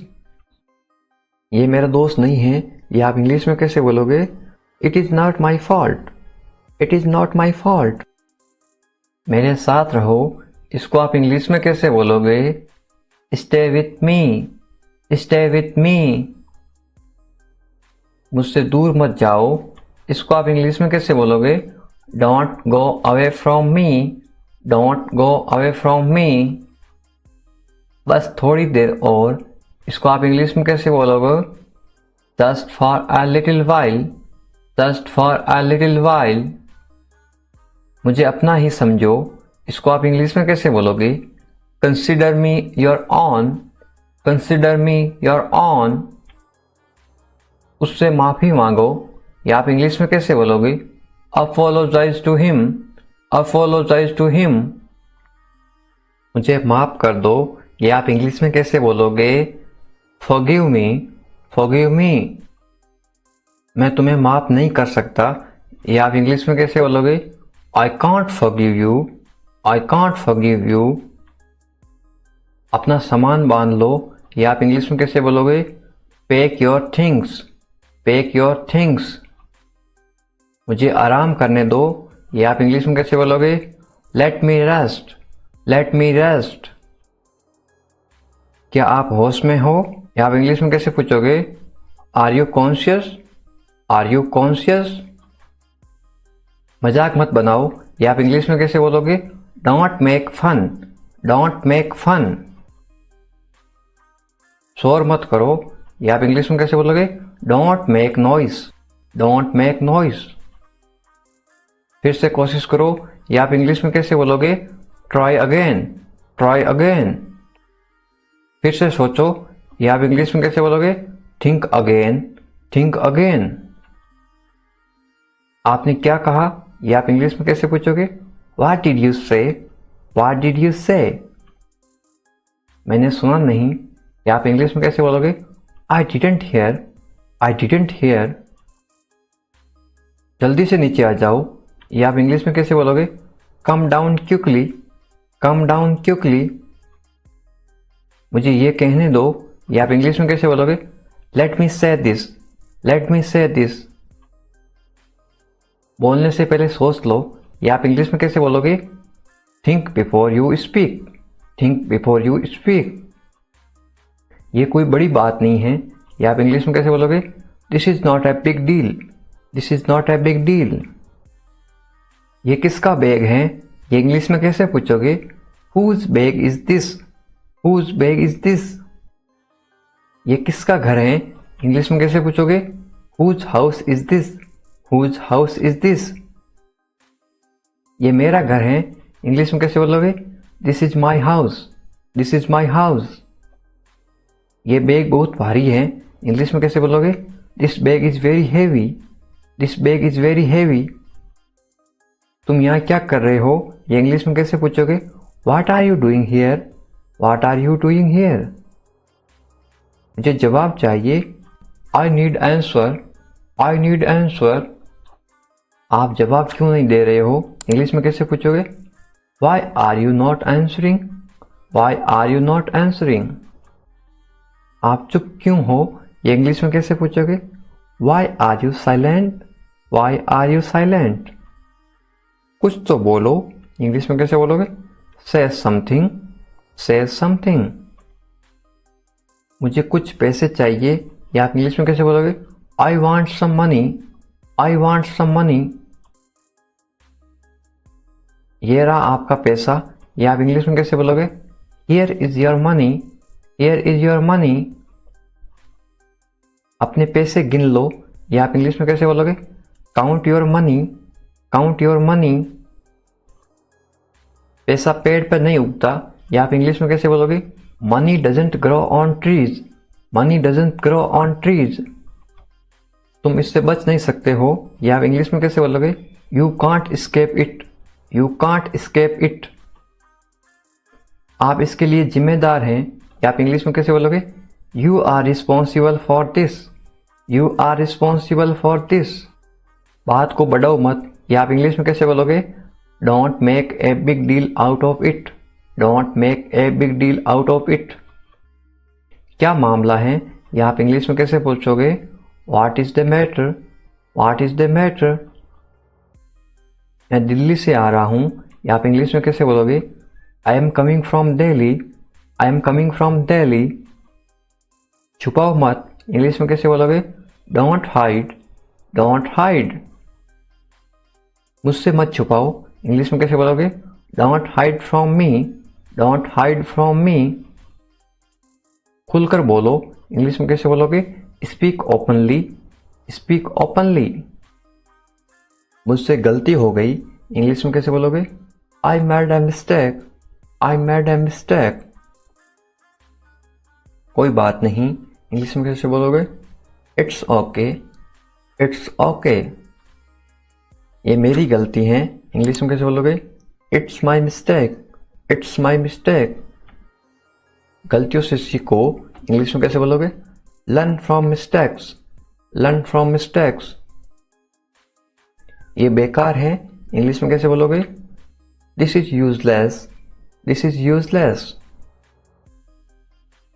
ये मेरा दोस्त नहीं है, यह आप इंग्लिश में कैसे बोलोगे? It is not my fault, it is not my fault. मेरे साथ रहो, इसको आप इंग्लिश में कैसे बोलोगे? Stay with me, stay with me. मुझसे दूर मत जाओ, इसको आप इंग्लिश में कैसे बोलोगे? Don't go away from me, don't go away from me. बस थोड़ी देर और, इसको आप इंग्लिश में कैसे बोलोगे? Just for a little while, just for a little while. मुझे अपना ही समझो, इसको आप इंग्लिश में कैसे बोलोगे? Consider me your own, consider me your own. उससे माफी मांगो, या आप इंग्लिश में कैसे बोलोगे? Apologise to him, apologise to him. मुझे माफ कर दो, ये आप इंग्लिश में कैसे बोलोगे? Forgive me, forgive me. मैं तुम्हें माफ नहीं कर सकता, ये आप इंग्लिश में कैसे बोलोगे? I can't forgive you, I can't forgive you. अपना सामान बांध लो, ये आप इंग्लिश में कैसे बोलोगे? Pack your things, pack your things. मुझे आराम करने दो, ये आप इंग्लिश में कैसे बोलोगे? लेट मी रेस्ट, लेट मी रेस्ट। क्या आप होश में हो, या आप इंग्लिश में कैसे पूछोगे? Are you conscious, are you conscious. मजाक मत बनाओ, ये आप इंग्लिश में कैसे बोलोगे? Don't make fun, don't make fun. शोर मत करो, ये आप इंग्लिश में कैसे बोलोगे? Don't make noise, don't make noise. फिर से कोशिश करो, ये आप इंग्लिश में कैसे बोलोगे? Try again, try again. फिर से सोचो, ये आप इंग्लिश में कैसे बोलोगे? Think again, think again. आपने क्या कहा, ये आप इंग्लिश में कैसे पूछोगे? व्हाट डिड यू से, व्हाट डिड यू से। मैंने सुना नहीं, ये आप इंग्लिश में कैसे बोलोगे? I didn't here, I didn't here. जल्दी से नीचे आ जाओ, ये आप इंग्लिश में कैसे बोलोगे? Come down quickly, come down quickly. मुझे ये कहने दो, ये आप इंग्लिश में कैसे बोलोगे? लेट मी से दिस, लेट मी से दिस। बोलने से पहले सोच लो, ये आप इंग्लिश में कैसे बोलोगे? Think before you speak, think before you speak. ये कोई बड़ी बात नहीं है, ये आप इंग्लिश में कैसे बोलोगे? This is not a big deal, this is not a big deal. ये किसका बैग है, ये इंग्लिश में कैसे पूछोगे? Whose bag is this, whose bag is this. ये किसका घर है, इंग्लिश में कैसे पूछोगे? Whose house is this, whose house is this. ये मेरा घर है, इंग्लिश में कैसे बोलोगे? This is my house, this is my house. ये बैग बहुत भारी है, इंग्लिश में कैसे बोलोगे? This bag is very heavy, this bag is very heavy. तुम यहाँ क्या कर रहे हो, ये इंग्लिश में कैसे पूछोगे? What are you doing here, what are you doing here. मुझे जवाब चाहिए, I need answer, I need answer. आप जवाब क्यों नहीं दे रहे हो, इंग्लिश में कैसे पूछोगे? Why are you not answering, why are you not answering. आप चुप क्यों हो, ये इंग्लिश में कैसे पूछोगे? Why are you silent, why are you silent. कुछ तो बोलो, इंग्लिश में कैसे बोलोगे? से समथिंग, से समथिंग। मुझे कुछ पैसे चाहिए, या आप इंग्लिश में कैसे बोलोगे? I want some money, I want some money. ये रहा आपका पैसा, या आप इंग्लिश में कैसे बोलोगे? Here is your money, here is your money. अपने पैसे गिन लो, ये आप इंग्लिश में कैसे बोलोगे? Count your money, count your money. पैसा पेड़ पर नहीं उगता, ये आप इंग्लिश में कैसे बोलोगे? Money doesn't grow on trees, money doesn't grow on trees. तुम इससे बच नहीं सकते हो, ये आप इंग्लिश में कैसे बोलोगे? You can't escape it, you can't escape it. आप इसके लिए जिम्मेदार हैं, ये आप इंग्लिश में कैसे बोलोगे? You are responsible for this, you are responsible for this. बात को बढ़ाओ मत, ये आप इंग्लिश में कैसे बोलोगे? Don't make a big deal out of it, don't make a big deal out of it. क्या मामला है, ये आप इंग्लिश में कैसे पूछोगे? What is the matter, what is the matter. मैं दिल्ली से आ रहा हूं, ये आप इंग्लिश में कैसे बोलोगे? I am coming from Delhi, I am coming from Delhi. छुपाओ मत, इंग्लिश में कैसे बोलोगे? Don't hide, don't hide. मुझसे मत छुपाओ, इंग्लिश में कैसे बोलोगे? Don't hide from me, don't hide from me. खुलकर बोलो, इंग्लिश में कैसे बोलोगे? Speak openly, speak openly. मुझसे गलती हो गई, इंग्लिश में कैसे बोलोगे? I made a mistake, I made a mistake. कोई बात नहीं, इंग्लिश में कैसे बोलोगे? It's okay, it's okay. ये मेरी गलती है, इंग्लिश में कैसे बोलोगे? It's my mistake, it's my mistake. गलतियों से सीखो, इंग्लिश में कैसे बोलोगे? Learn from mistakes, learn from mistakes. ये बेकार है, इंग्लिश में कैसे बोलोगे? This is useless, this is useless.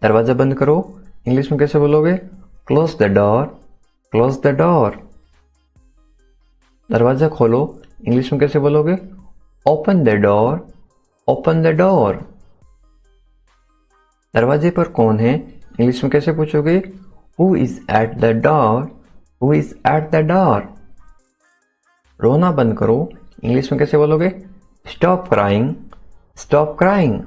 दरवाजा बंद करो, इंग्लिश में कैसे बोलोगे? Close the door, close the door. दरवाजा खोलो, इंग्लिश में कैसे बोलोगे? Open the door, open the door. दरवाजे पर कौन है, इंग्लिश में कैसे पूछोगे? Who is at the door, who is at the door. रोना बंद करो, इंग्लिश में कैसे बोलोगे? Stop crying, stop crying.